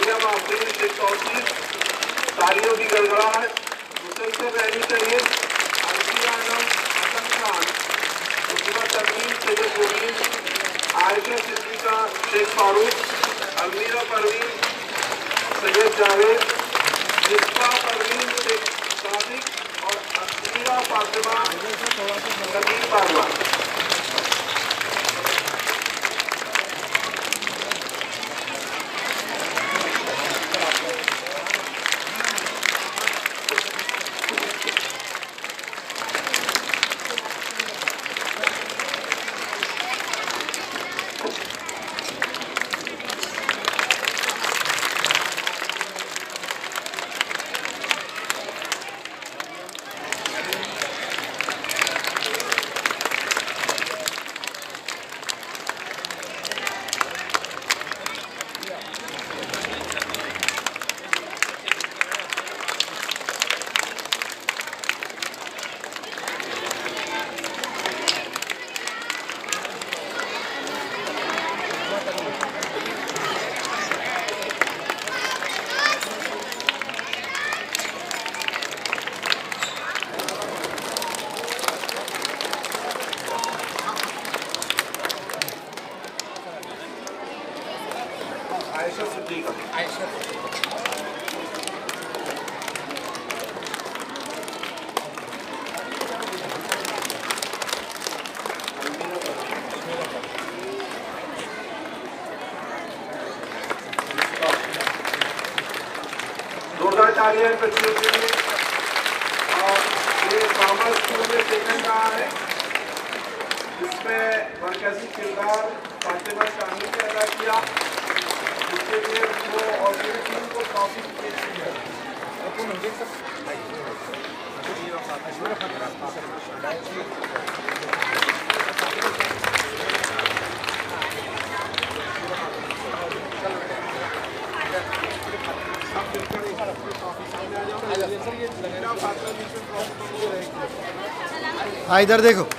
मरियम आफरीन शेख तौसीफ, तालियों की गड़गड़ाहट मुसलसल रहनी चाहिए। अलविया आलम हसन खान, उस्मा तमीम सैयद मुबीन, आयशा सिद्दीका शेख फारूक, अलमीरा परवीन सैयद जावेद, मिसबा परवीन शेख सादिक और असीरा फातिमा नदीम बाबा। आयशा सिद्दीका, जोरदार तालियां बच्चों के लिए। और ये कॉमर्स स्कूल में सेकंड रहा है, जिसमें मरकजी किरदार फातिमा शामी ने अदा किया, जिसके लिए वो और पूरी टीम को काफी है। हाँ इधर देखो।